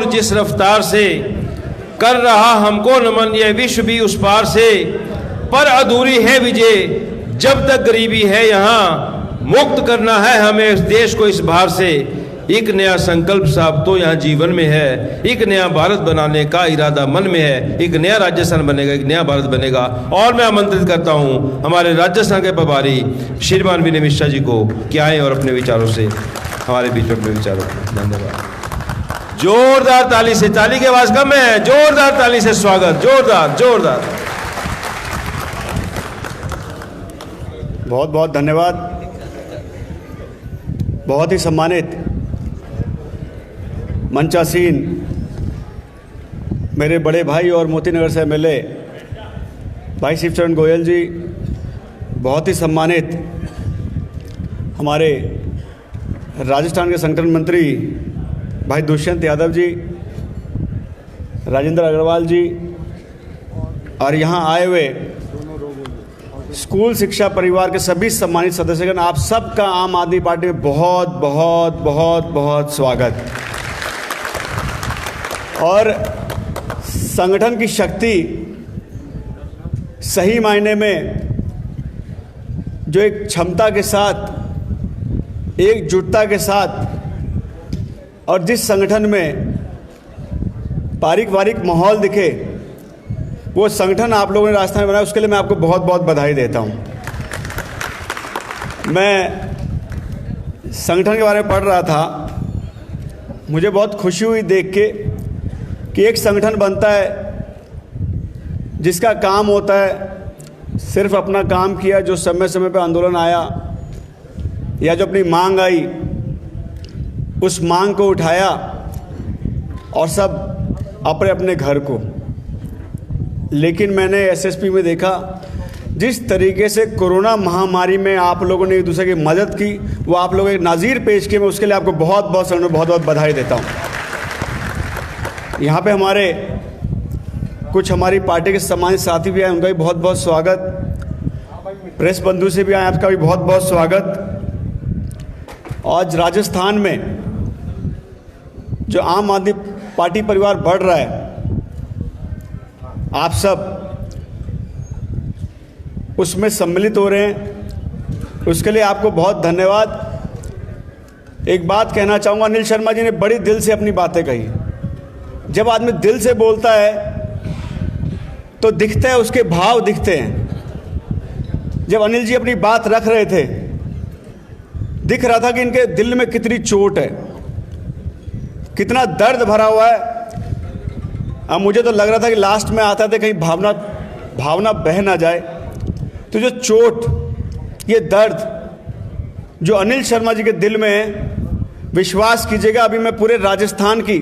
और जिस रफ्तार से कर रहा हमको नमन ये विश्व भी उस पार से, पर अधूरी है विजय जब तक गरीबी है यहाँ, मुक्त करना है हमें इस देश को इस भार से। एक नया संकल्प साहब तो यहाँ जीवन में है, एक नया भारत बनाने का इरादा मन में है, एक नया राजस्थान बनेगा, एक नया भारत बनेगा। और मैं आमंत्रित करता हूँ हमारे राजस्थान के प्रभारी श्रीमान विनय मिश्रा जी को कि आए और अपने विचारों से हमारे बीच में अपने विचारों। धन्यवाद। जोरदार ताली से, ताली की आवाज कम है, जोरदार ताली से स्वागत, जोरदार जोरदार। बहुत बहुत धन्यवाद। बहुत ही सम्मानित मंचासीन मेरे बड़े भाई और मोती नगर से एमएलए भाई शिवचरण गोयल जी, बहुत ही सम्मानित हमारे राजस्थान के संगठन मंत्री भाई दुष्यंत यादव जी, राजेंद्र अग्रवाल जी, और यहाँ आए हुए स्कूल शिक्षा परिवार के सभी सम्मानित सदस्यगण, आप सबका आम आदमी पार्टी में बहुत बहुत बहुत बहुत स्वागत। और संगठन की शक्ति सही मायने में जो एक क्षमता के साथ, एकजुटता के साथ, और जिस संगठन में पारिवारिक माहौल दिखे, वो संगठन आप लोगों ने राजस्थान में बनाया, उसके लिए मैं आपको बहुत बहुत बधाई देता हूँ। मैं संगठन के बारे में पढ़ रहा था, मुझे बहुत खुशी हुई देख के कि एक संगठन बनता है जिसका काम होता है सिर्फ अपना काम किया, जो समय समय पर आंदोलन आया या जो अपनी मांग आई उस मांग को उठाया और सब अपने अपने घर को। लेकिन मैंने एसएसपी में देखा जिस तरीके से कोरोना महामारी में आप लोगों ने एक दूसरे की मदद की, वो आप लोगों ने नाज़ीर पेश किए, मैं उसके लिए आपको बहुत बहुत बधाई देता हूँ। यहाँ पे हमारे कुछ हमारी पार्टी के सम्मानित साथी भी आए, उनका भी बहुत बहुत स्वागत। प्रेस बंधु से भी आए, आपका भी बहुत बहुत स्वागत। आज राजस्थान में जो आम आदमी पार्टी परिवार बढ़ रहा है, आप सब उसमें सम्मिलित हो रहे हैं, उसके लिए आपको बहुत धन्यवाद। एक बात कहना चाहूँगा, अनिल शर्मा जी ने बड़ी दिल से अपनी बातें कही। जब आदमी दिल से बोलता है तो दिखता है, उसके भाव दिखते हैं। जब अनिल जी अपनी बात रख रहे थे, दिख रहा था कि इनके दिल में कितनी चोट है, कितना दर्द भरा हुआ है। अब मुझे तो लग रहा था कि लास्ट में आता था कहीं भावना बह ना जाए। तो जो चोट, ये दर्द जो अनिल शर्मा जी के दिल में है, विश्वास कीजिएगा, अभी मैं पूरे राजस्थान की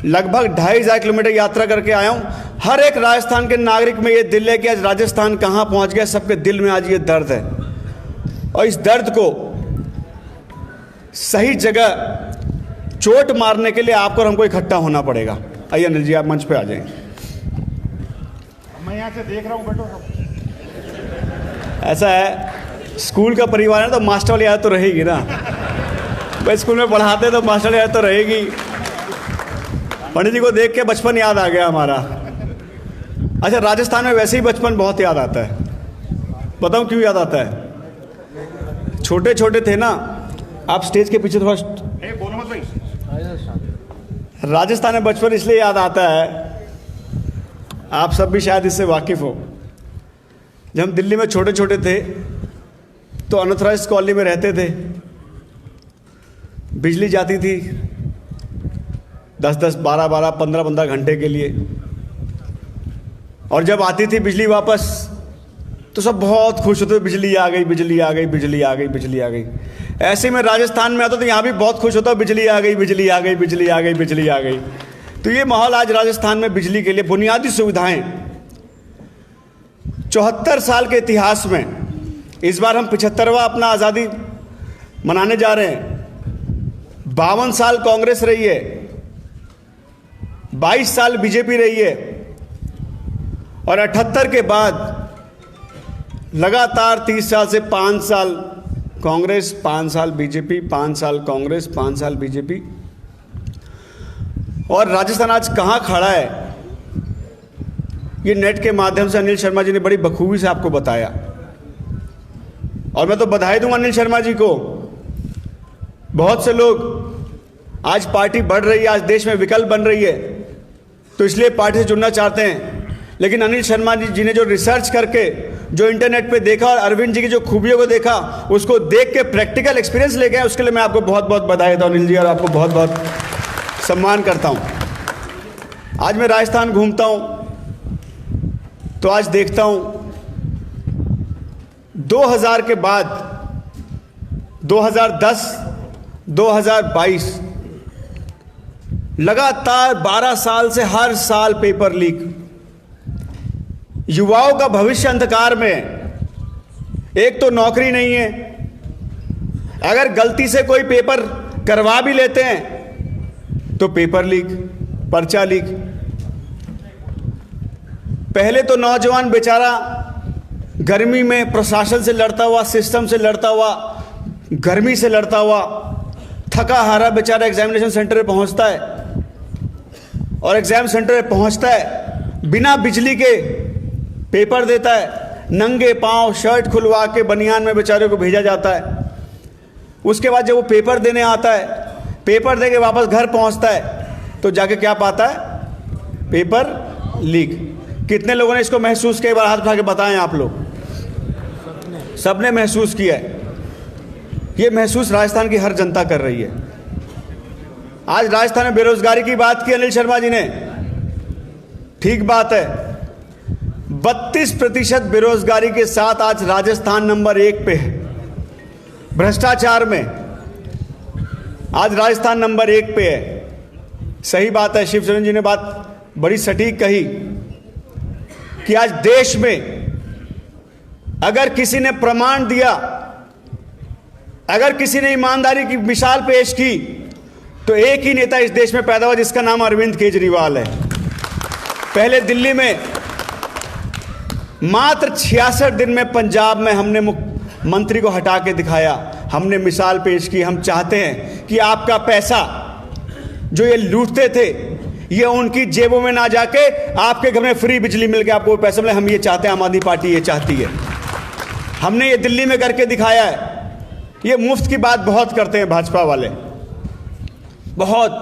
लगभग 2,500 किलोमीटर यात्रा करके आया हूँ। हर एक राजस्थान के नागरिक में ये दिल है कि आज राजस्थान कहाँ पहुँच गया, सबके दिल में आज ये दर्द है। और इस दर्द को सही जगह चोट मारने के लिए आपको और हमको इकट्ठा होना पड़ेगा। आइए अनिल जी, आप मंच पे आ जाएं। मैं यहाँ से देख रहा हूँ, बैठो। ऐसा है, स्कूल का परिवार है तो मास्टर वाली याद तो रहेगी ना। भाई स्कूल में पढ़ाते तो मास्टर वाली याद तो रहेगी। पंडित जी को देख के बचपन याद आ गया हमारा। अच्छा, राजस्थान में वैसे ही बचपन बहुत याद आता है। बताऊँ क्यों याद आता है? छोटे छोटे थे ना, आप स्टेज के पीछे थोड़ा बोलो मत भाई। राजस्थान में बचपन इसलिए याद आता है, आप सब भी शायद इससे वाकिफ़ हो। जब हम दिल्ली में छोटे छोटे थे तो अनऑथराइज्ड कॉलोनी में रहते थे। बिजली जाती थी 10-10, 12-12, 15-15 घंटे के लिए, और जब आती थी बिजली वापस तो सब बहुत खुश होते, बिजली आ गई, बिजली आ गई, बिजली आ गई, बिजली आ गई। ऐसे में राजस्थान में आता तो यहाँ भी बहुत खुश होता, बिजली आ गई, बिजली आ गई, बिजली आ गई, बिजली आ गई। तो ये माहौल आज राजस्थान में बिजली के लिए बुनियादी सुविधाएं 74 साल के इतिहास में, इस बार हम 75वां अपना आज़ादी मनाने जा रहे हैं। 52 साल कांग्रेस रही है, 22 साल बीजेपी रही है, और 78 के बाद लगातार 30 साल से 5 साल कांग्रेस, 5 साल बीजेपी, 5 साल कांग्रेस, 5 साल बीजेपी। और राजस्थान आज कहाँ खड़ा है, ये नेट के माध्यम से अनिल शर्मा जी ने बड़ी बखूबी से आपको बताया। और मैं तो बधाई दूंगा अनिल शर्मा जी को। बहुत से लोग आज पार्टी बढ़ रही है, आज देश में विकल्प बन रही है, तो इसलिए पार्टी से जुड़ना चाहते हैं। लेकिन अनिल शर्मा जी ने जो रिसर्च करके, जो इंटरनेट पे देखा और अरविंद जी की जो खूबियों को देखा, उसको देख के प्रैक्टिकल एक्सपीरियंस ले गए, उसके लिए मैं आपको बहुत बहुत बधाई देता हूँ अनिल जी, और आपको बहुत बहुत सम्मान करता हूँ। आज मैं राजस्थान घूमता हूँ तो आज देखता हूँ 2000 के बाद 2010, 2022 लगातार 12 साल से हर साल पेपर लीक। युवाओं का भविष्य अंधकार में है। एक तो नौकरी नहीं है, अगर गलती से कोई पेपर करवा भी लेते हैं तो पेपर लीक, पर्चा लीक। पहले तो नौजवान बेचारा गर्मी में प्रशासन से लड़ता हुआ, सिस्टम से लड़ता हुआ, गर्मी से लड़ता हुआ, थका हारा बेचारा एग्जामिनेशन सेंटर पे पहुंचता है, और एग्जाम सेंटर पे पहुंचता है बिना बिजली के पेपर देता है, नंगे पांव शर्ट खुलवा के बनियान में बेचारे को भेजा जाता है। उसके बाद जब वो पेपर देने आता है, पेपर दे के वापस घर पहुंचता है तो जाके क्या पाता है, पेपर लीक। कितने लोगों ने इसको महसूस किया, एक बार हाथ उठा के बताएं आप लोग। सबने महसूस किया है। ये महसूस राजस्थान की हर जनता कर रही है। आज राजस्थान में बेरोजगारी की बात की अनिल शर्मा जी ने, ठीक बात है। 32% बेरोजगारी के साथ आज राजस्थान नंबर 1 पे है। भ्रष्टाचार में आज राजस्थान नंबर 1 पे है। सही बात है, शिवचरण जी ने बात बड़ी सटीक कही कि आज देश में अगर किसी ने प्रमाण दिया, अगर किसी ने ईमानदारी की मिसाल पेश की, तो एक ही नेता इस देश में पैदा हुआ जिसका नाम अरविंद केजरीवाल है। पहले दिल्ली में मात्र 66 दिन में पंजाब में हमने मंत्री को हटा के दिखाया, हमने मिसाल पेश की। हम चाहते हैं कि आपका पैसा जो ये लूटते थे, ये उनकी जेबों में ना जाके आपके घर में फ्री बिजली मिल के आपको पैसे मिले। हम ये चाहते हैं, आम आदमी पार्टी ये चाहती है। हमने ये दिल्ली में करके दिखाया है। ये मुफ्त की बात बहुत करते हैं भाजपा वाले, बहुत।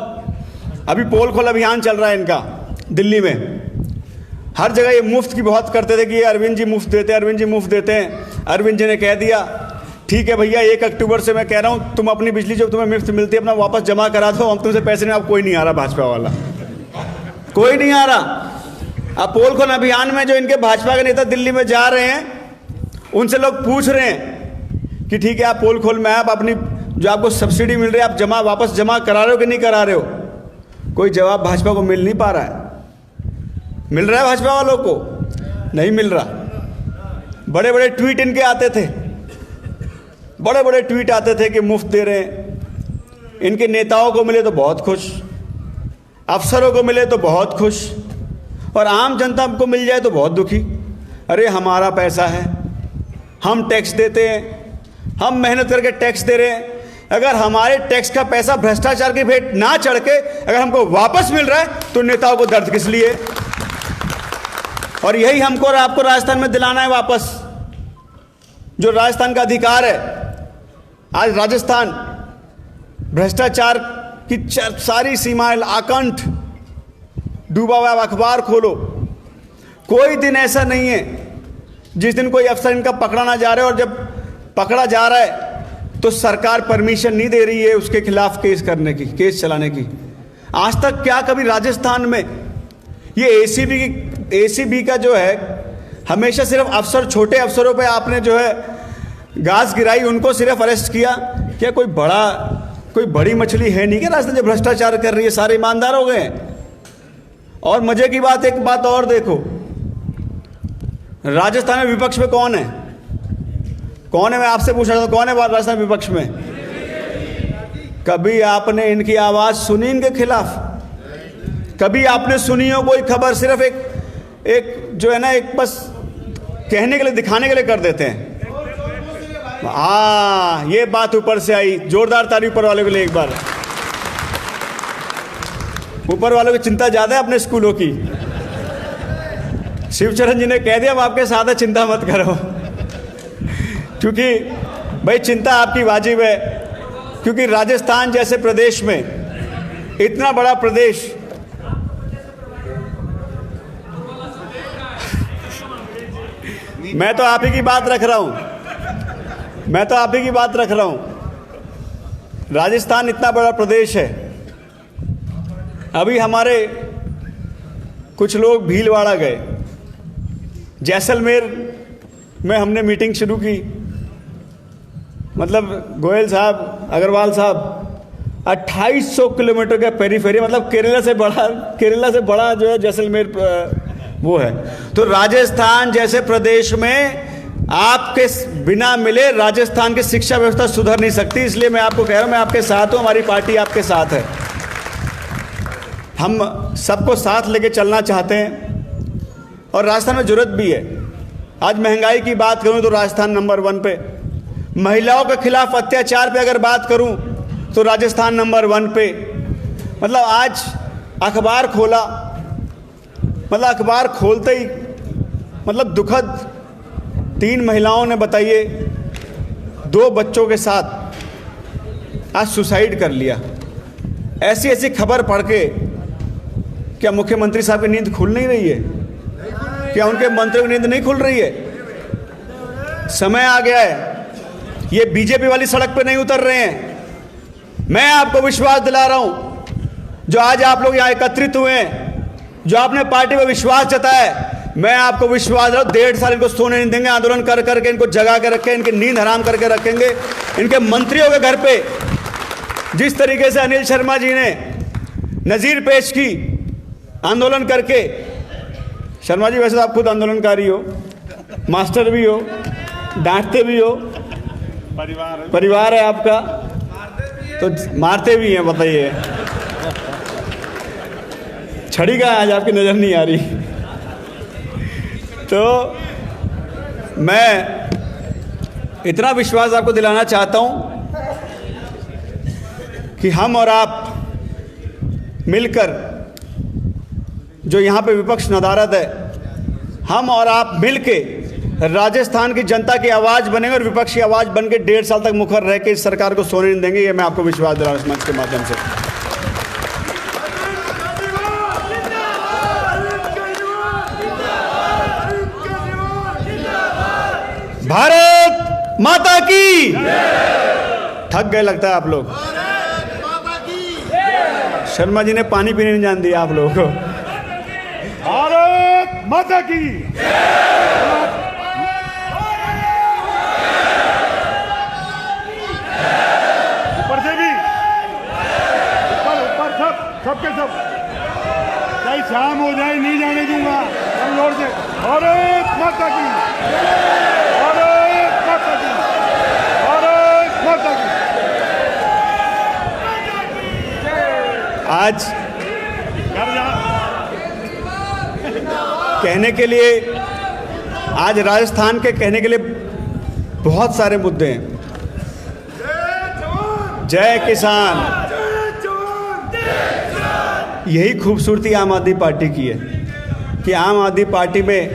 अभी पोल खोल अभियान चल रहा है इनका दिल्ली में, हर जगह ये मुफ्त की बहुत करते थे कि ये अरविंद जी मुफ्त देते हैं, अरविंद जी मुफ्त देते हैं। अरविंद जी ने कह दिया, ठीक है भैया, 1 अक्टूबर से मैं कह रहा हूँ तुम अपनी बिजली जो तुम्हें मुफ्त मिलती है अपना वापस जमा करा दो, हम तुमसे पैसे नहीं। अब कोई नहीं आ रहा भाजपा वाला, कोई नहीं आ रहा। अब पोल खोल अभियान में जो इनके भाजपा के नेता दिल्ली में जा रहे हैं, उनसे लोग पूछ रहे हैं कि ठीक है आप पोल खोल में आप अपनी जो आपको सब्सिडी मिल रही है आप जमा वापस जमा करा रहे हो कि नहीं करा रहे हो। कोई जवाब भाजपा को मिल नहीं पा रहा है। मिल रहा है भाजपा वालों को? नहीं मिल रहा। बड़े बड़े ट्वीट इनके आते थे, बड़े बड़े ट्वीट आते थे कि मुफ्त दे रहे हैं। इनके नेताओं को मिले तो बहुत खुश, अफसरों को मिले तो बहुत खुश, और आम जनता को मिल जाए तो बहुत दुखी। अरे हमारा पैसा है, हम टैक्स देते हैं, हम मेहनत करके टैक्स दे रहे हैं। अगर हमारे टैक्स का पैसा भ्रष्टाचार की भेंट ना चढ़ के अगर हमको वापस मिल रहा है तो नेताओं को दर्द किस लिए? और यही हमको और आपको राजस्थान में दिलाना है वापस, जो राजस्थान का अधिकार है। आज राजस्थान भ्रष्टाचार की सारी सीमाएं आकंठ डूबा हुआ। अखबार खोलो, कोई दिन ऐसा नहीं है जिस दिन कोई अफसर इनका पकड़ा ना जा रहा है, और जब पकड़ा जा रहा है तो सरकार परमिशन नहीं दे रही है उसके खिलाफ केस करने की, केस चलाने की। आज तक क्या कभी राजस्थान में ये एसीबी का जो है हमेशा सिर्फ अफसर, छोटे अफसरों पे आपने जो है घास गिराई, उनको सिर्फ अरेस्ट किया? क्या कोई बड़ी मछली है नहीं क्या राजस्थान जो भ्रष्टाचार कर रही है? सारे ईमानदार हो गए हैं। और मजे की बात, एक बात और देखो, राजस्थान में विपक्ष में कौन है? कौन है? मैं आपसे पूछ रहा था, कौन है राजस्थान विपक्ष में? कभी आपने इनकी आवाज सुनी इनके खिलाफ? कभी आपने सुनी हो कोई खबर? सिर्फ एक जो है ना, एक बस कहने के लिए, दिखाने के लिए कर देते हैं। हाँ, ये बात ऊपर से आई। जोरदार ताली ऊपर वाले के लिए एक बार। ऊपर वालों की चिंता ज़्यादा है अपने स्कूलों की। शिवचरण जी ने कह दिया हम आपके साथ है, चिंता मत करो। क्योंकि भाई चिंता आपकी वाजिब है, क्योंकि राजस्थान जैसे प्रदेश में, इतना बड़ा प्रदेश, मैं तो आप ही की बात रख रहा हूं, मैं तो आप ही की बात रख रहा हूं। राजस्थान इतना बड़ा प्रदेश है। अभी हमारे कुछ लोग भीलवाड़ा गए, जैसलमेर में हमने मीटिंग शुरू की। मतलब गोयल साहब, अग्रवाल साहब, 2800 किलोमीटर का पेरीफेरी, मतलब केरला से बड़ा जो है जैसलमेर वो है। तो राजस्थान जैसे प्रदेश में आपके बिना मिले राजस्थान की शिक्षा व्यवस्था सुधर नहीं सकती। इसलिए मैं आपको कह रहा हूं, मैं आपके साथ हूं, हमारी पार्टी आपके साथ है। हम सबको साथ लेके चलना चाहते हैं और राजस्थान में जरूरत भी है। आज महंगाई की बात करूं तो राजस्थान नंबर 1 पे, महिलाओं के खिलाफ अत्याचार पे अगर बात करूं तो राजस्थान नंबर 1 पे। मतलब आज अखबार खोला, मतलब अखबार खोलते ही मतलब दुखद, 3 महिलाओं ने बताइए 2 बच्चों के साथ आज सुसाइड कर लिया। ऐसी ऐसी खबर पढ़ के क्या मुख्यमंत्री साहब की नींद खुल नहीं रही है? क्या उनके मंत्रियों की नींद नहीं खुल रही है? समय आ गया है, ये बीजेपी वाली सड़क पे नहीं उतर रहे हैं। मैं आपको विश्वास दिला रहा हूं, जो आज आप लोग यहां एकत्रित हुए हैं, जो आपने पार्टी पर विश्वास जताया है, मैं आपको विश्वास दिला, 1.5 साल इनको सोने नहीं देंगे। आंदोलन कर करके इनको जगा के रखें, इनकी नींद हराम करके रखेंगे। इनके मंत्रियों के घर पे जिस तरीके से अनिल शर्मा जी ने नजीर पेश की आंदोलन करके, शर्मा जी वैसे तो आप खुद आंदोलनकारी हो, मास्टर भी हो, डांटते भी हो, परिवार है आपका, तो मारते भी हैं। बताइए छड़ी का आज आपकी नजर नहीं आ रही। तो मैं इतना विश्वास आपको दिलाना चाहता हूं कि हम और आप मिलकर, जो यहाँ पे विपक्ष नदारद है, हम और आप मिलके राजस्थान की जनता की आवाज़ बनेंगे और विपक्ष की आवाज़ बन के 1.5 साल तक मुखर रह के इस सरकार को सोने नहीं देंगे। ये मैं आपको विश्वास दिला रहा हूं इस मंच के माध्यम से। भारत माता की। थक गए लगता है आप लोग। शर्मा जी ने पानी पीने नहीं जान दिया आप लोगों को। भारत माता की। ऊपर से भी, ऊपर सबके सब, चाहे शाम हो जाए नहीं जाने दूंगा। जोर से भारत माता की, भारत माता की, भारत माता की। आज कहने के लिए, आज राजस्थान के कहने के लिए बहुत सारे मुद्दे हैं। जय किसान, यही खूबसूरती आम आदमी पार्टी की है कि आम आदमी पार्टी में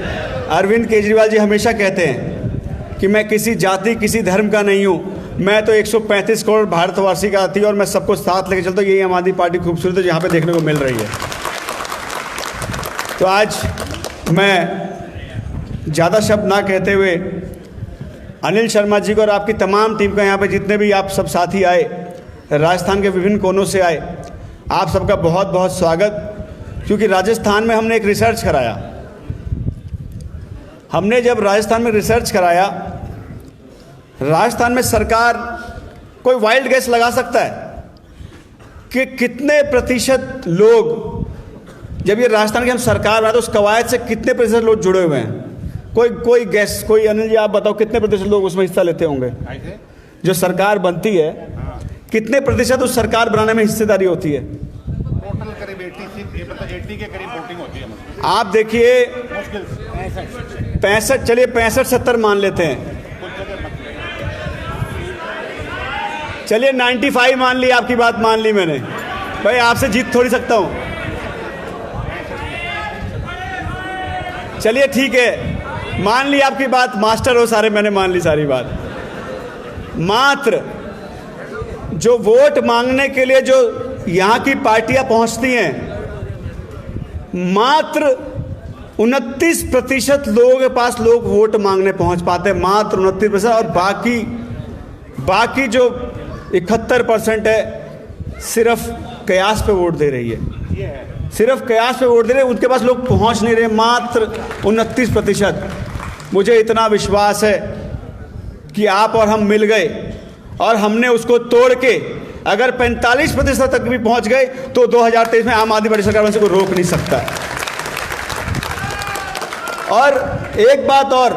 अरविंद केजरीवाल जी हमेशा कहते हैं कि मैं किसी जाति किसी धर्म का नहीं हूँ, मैं तो 135 करोड़ भारतवासी का थी और मैं सबको साथ लेके चलता हूँ। यही आम आदमी पार्टी खूबसूरत है, यहाँ पे देखने को मिल रही है। तो आज मैं ज़्यादा शब्द ना कहते हुए अनिल शर्मा जी को और आपकी तमाम टीम का, यहाँ पे जितने भी आप सब साथी आए, राजस्थान के विभिन्न कोनों से आए, आप सबका बहुत बहुत स्वागत। क्योंकि राजस्थान में हमने एक रिसर्च कराया। हमने जब राजस्थान में रिसर्च कराया, राजस्थान में सरकार, कोई वाइल्ड गेस लगा सकता है कि कितने प्रतिशत लोग, जब ये राजस्थान की हम सरकार बनाए तो उस कवायद से कितने प्रतिशत लोग जुड़े हुए हैं? कोई गैस, कोई अनिल जी आप बताओ कितने प्रतिशत लोग उसमें हिस्सा लेते होंगे? जो सरकार बनती है कितने प्रतिशत उस सरकार बनाने में हिस्सेदारी होती है? टोटल करीब 80 के करीब वोटिंग होती है। आप देखिए, मुश्किल 65, चलिए 65-70 मान लेते हैं, चलिए 95 मान ली, आपकी बात मान ली मैंने। भाई आपसे जीत थोड़ी सकता हूँ। चलिए ठीक है, मान ली आपकी बात, मास्टर हो सारे, मैंने मान ली सारी बात। मात्र जो वोट मांगने के लिए जो यहाँ की पार्टियां पहुंचती हैं, मात्र 29% लोगों के पास लोग वोट मांगने पहुंच पाते हैं, मात्र 29%। और बाकी जो 71% है सिर्फ कयास पे वोट दे रही है, सिर्फ कयास पे वोट दे रहे हैं, उनके पास लोग पहुंच नहीं रहे, मात्र 29%। मुझे इतना विश्वास है कि आप और हम मिल गए और हमने उसको तोड़ के अगर 45% तक भी पहुंच गए तो 2023 में आम आदमी पार्टी सरकार बनने से कोई रोक नहीं सकता। और एक बात और,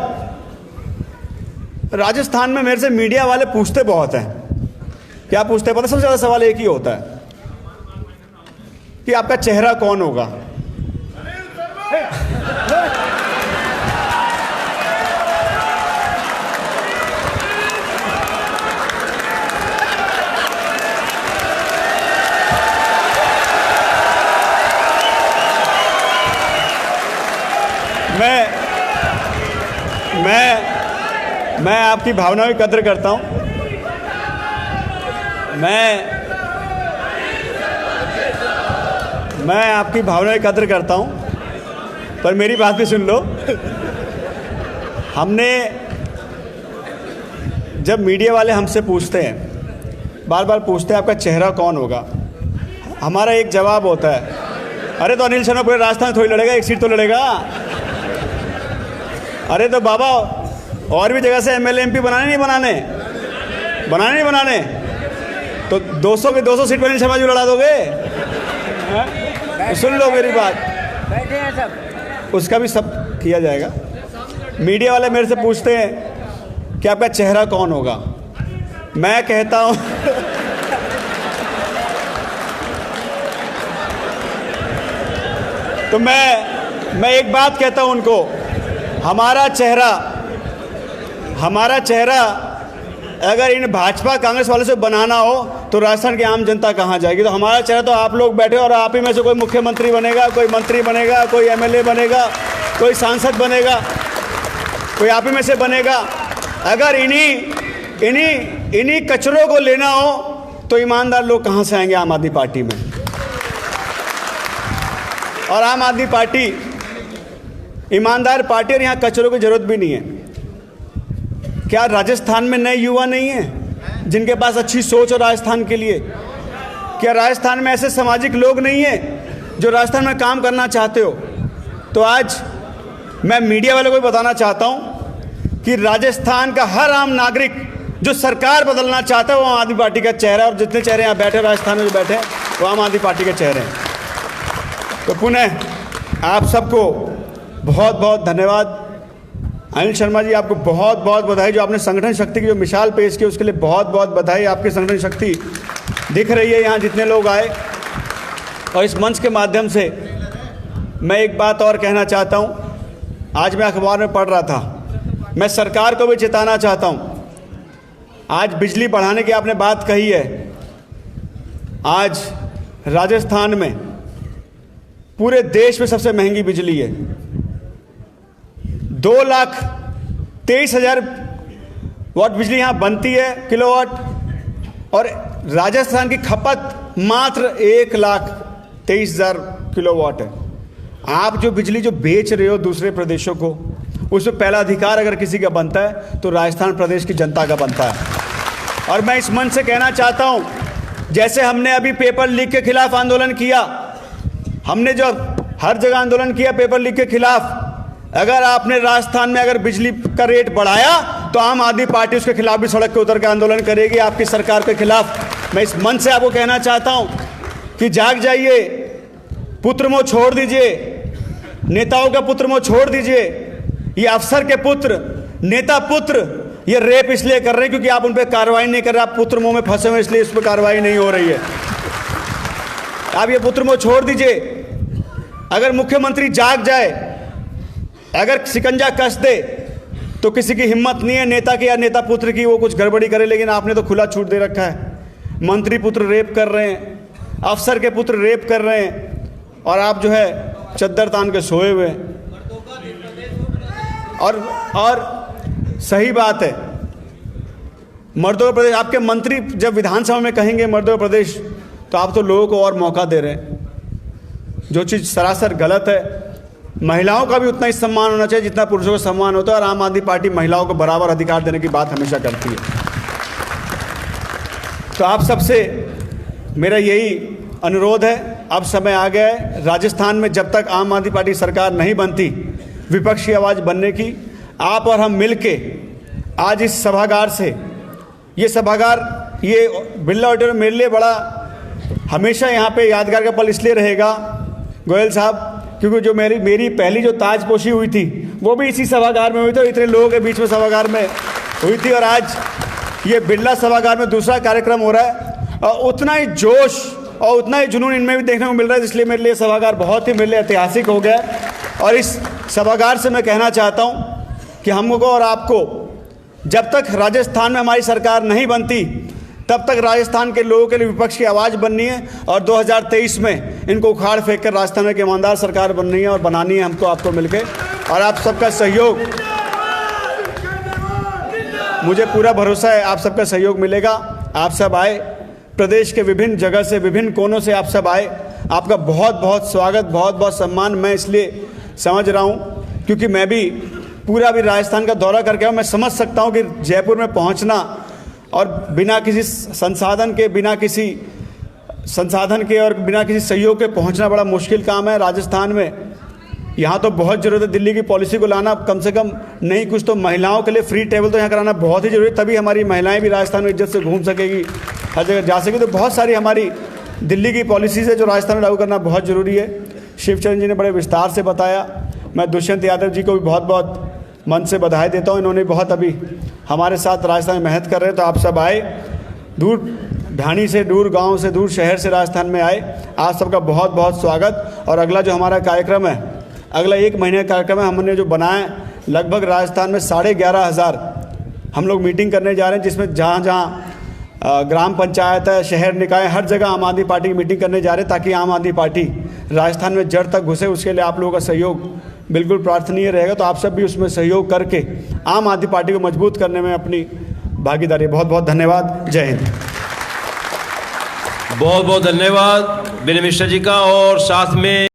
राजस्थान में मेरे से मीडिया वाले पूछते बहुत हैं। क्या पूछते हैं पता? सबसे ज़्यादा सवाल एक ही होता है कि आपका चेहरा कौन होगा। मैं आपकी भावनाओं की कद्र करता हूं। मैं आपकी भावनाओं की कद्र करता हूं, पर मेरी बात भी सुन लो। हमने, जब मीडिया वाले हमसे पूछते हैं, बार बार पूछते हैं आपका चेहरा कौन होगा, हमारा एक जवाब होता है, अरे तो अनिल शर्मा पूरे राजस्थान में थोड़ी लड़ेगा, एक सीट तो लड़ेगा। अरे तो बाबा और भी जगह से एमएलए एमपी बनाने नहीं बनाने, तो 200 के 200 सीट पर अनिल शर्मा जी लड़ा दोगे? तो सुन लो मेरी बात, बैठे हैं सब, उसका भी सब किया जाएगा। मीडिया वाले मेरे से पूछते हैं कि आपका चेहरा कौन होगा, मैं कहता हूं तो मैं एक बात कहता हूं उनको, हमारा चेहरा अगर इन भाजपा कांग्रेस वालों से बनाना हो तो राजस्थान की आम जनता कहाँ जाएगी? तो हमारा चेहरा तो आप लोग बैठे और आप ही में से कोई मुख्यमंत्री बनेगा, कोई मंत्री बनेगा, कोई एमएलए बनेगा, कोई सांसद बनेगा, कोई आप ही में से बनेगा। अगर इन्हीं कचरों को लेना हो तो ईमानदार लोग कहाँ से आएंगे आम आदमी पार्टी में? और आम आदमी पार्टी ईमानदार पार्टी, और यहाँ कचरों की जरूरत भी नहीं है। क्या राजस्थान में नए युवा नहीं हैं जिनके पास अच्छी सोच हो राजस्थान के लिए? क्या राजस्थान में ऐसे सामाजिक लोग नहीं हैं जो राजस्थान में काम करना चाहते हो? तो आज मैं मीडिया वालों को भी बताना चाहता हूं कि राजस्थान का हर आम नागरिक जो सरकार बदलना चाहता है वो आम आदमी पार्टी का चेहरा है, और जितने चेहरे यहाँ बैठे राजस्थान में जो बैठे हैं वो आम आदमी पार्टी के चेहरे हैं। तो पुनः आप सबको बहुत बहुत धन्यवाद। अनिल शर्मा जी, आपको बहुत बहुत बधाई, जो आपने संगठन शक्ति की जो मिसाल पेश की उसके लिए बहुत बहुत बधाई। आपकी संगठन शक्ति दिख रही है यहाँ जितने लोग आए। और इस मंच के माध्यम से मैं एक बात और कहना चाहता हूँ। आज मैं अखबार में पढ़ रहा था, मैं सरकार को भी चेताना चाहता हूँ। आज बिजली बढ़ाने की आपने बात कही है, आज राजस्थान में पूरे देश में सबसे महंगी बिजली है। 2,23,000 वाट बिजली यहाँ बनती है, किलोवाट, और राजस्थान की खपत मात्र 1,23,000 किलोवाट है। आप जो बिजली जो बेच रहे हो दूसरे प्रदेशों को, उसमें पहला अधिकार अगर किसी का बनता है तो राजस्थान प्रदेश की जनता का बनता है। और मैं इस मंच से कहना चाहता हूँ, जैसे हमने अभी पेपर लीक के खिलाफ आंदोलन किया, हमने जो हर जगह आंदोलन किया पेपर लीक के खिलाफ, अगर आपने राजस्थान में अगर बिजली का रेट बढ़ाया तो आम आदमी पार्टी उसके खिलाफ भी सड़क पे उतर के आंदोलन करेगी आपकी सरकार के खिलाफ। मैं इस मंच से आपको कहना चाहता हूं कि जाग जाइए, पुत्रमोह छोड़ दीजिए, नेताओं का पुत्रमोह छोड़ दीजिए। ये अफसर के पुत्र, नेता पुत्र ये रेप इसलिए कर रहे हैं क्योंकि आप उन पर कार्रवाई नहीं कर रहे, आप पुत्रमोह में फंसे हुए इसलिए इस पर कार्रवाई नहीं हो रही है। आप ये पुत्रमोह छोड़ दीजिए। अगर मुख्यमंत्री जाग जाए, अगर शिकंजा कस दे तो किसी की हिम्मत नहीं है नेता की या नेता पुत्र की वो कुछ गड़बड़ी करे, लेकिन आपने तो खुला छूट दे रखा है। मंत्री पुत्र रेप कर रहे हैं, अफसर के पुत्र रेप कर रहे हैं, और आप जो है चद्दर तान के सोए हुए हैं। और सही बात है, मर्दों का प्रदेश, आपके मंत्री जब विधानसभा में कहेंगे मर्दों का प्रदेश, तो आप तो लोगों को और मौका दे रहे हैं, जो चीज़ सरासर गलत है। महिलाओं का भी उतना ही सम्मान होना चाहिए जितना पुरुषों का सम्मान होता है, और आम आदमी पार्टी महिलाओं को बराबर अधिकार देने की बात हमेशा करती है। तो आप सबसे मेरा यही अनुरोध है, अब समय आ गया है, राजस्थान में जब तक आम आदमी पार्टी सरकार नहीं बनती, विपक्ष की आवाज़ बनने की। आप और हम मिलके आज इस सभागार से, ये सभागार, ये बिरला ऑडिटोरियम मेरे लिए बड़ा हमेशा यहाँ पे यादगार का पल इसलिए रहेगा गोयल साहब, क्योंकि जो मेरी पहली जो ताजपोशी हुई थी वो भी इसी सभागार में हुई थी, इतने लोगों के बीच में सभागार में हुई थी। और आज ये बिरला सभागार में दूसरा कार्यक्रम हो रहा है, और उतना ही जोश और उतना ही जुनून इनमें भी देखने को मिल रहा है, इसलिए मेरे लिए सभागार बहुत ही मेरे लिए ऐतिहासिक हो गया है। और इस सभागार से मैं कहना चाहता हूँ कि हमको और आपको, जब तक राजस्थान में हमारी सरकार नहीं बनती, तब तक राजस्थान के लोगों के लिए विपक्ष की आवाज़ बननी है, और 2023 में इनको उखाड़ फेंक कर राजस्थान में एक ईमानदार सरकार बननी है और बनानी है हमको, आपको मिलकर। और आप सबका सहयोग, मुझे पूरा भरोसा है आप सबका सहयोग मिलेगा। आप सब आए, प्रदेश के विभिन्न जगह से, विभिन्न कोनों से आप सब आए, आपका बहुत बहुत स्वागत, बहुत बहुत सम्मान। मैं इसलिए समझ रहा हूँ क्योंकि मैं भी पूरा भी राजस्थान का दौरा करके मैं समझ सकता हूँ कि जयपुर में पहुँचना और बिना किसी संसाधन के, और बिना किसी सहयोग के पहुंचना बड़ा मुश्किल काम है राजस्थान में। यहाँ तो बहुत ज़रूरत है दिल्ली की पॉलिसी को लाना, कम से कम नहीं कुछ तो महिलाओं के लिए फ्री टेबल तो यहाँ कराना बहुत ही जरूरी है, तभी हमारी महिलाएं भी राजस्थान में इज्जत से घूम सकेगी, हर जगह जा सकेगी। तो बहुत सारी हमारी दिल्ली की पॉलिसीज़ है जो राजस्थान में लागू करना बहुत ज़रूरी है। शिवचरण जी ने बड़े विस्तार से बताया। मैं दुष्यंत यादव जी को भी बहुत बहुत मन से बधाई देता हूँ, इन्होंने बहुत अभी हमारे साथ राजस्थान में मेहनत कर रहे हैं। तो आप सब आए, दूर ढाणी से, दूर गांव से, दूर शहर से राजस्थान में आए, आप सबका बहुत बहुत स्वागत। और अगला जो हमारा कार्यक्रम है, अगला 1 महीने का कार्यक्रम है, हमने जो बनाया, लगभग राजस्थान में 11,500 हम लोग मीटिंग करने जा रहे हैं, जिसमें जहाँ जहाँ ग्राम पंचायत है, शहर निकाय, हर जगह आम आदमी पार्टी की मीटिंग करने जा रहे हैं, ताकि आम आदमी पार्टी राजस्थान में जड़ तक घुसे। उसके लिए आप लोगों का सहयोग बिल्कुल प्रार्थनीय रहेगा। तो आप सब भी उसमें सहयोग करके आम आदमी पार्टी को मजबूत करने में अपनी भागीदारी। बहुत बहुत धन्यवाद। जय हिंद। बहुत बहुत धन्यवाद विनय मिश्रा जी का। और साथ में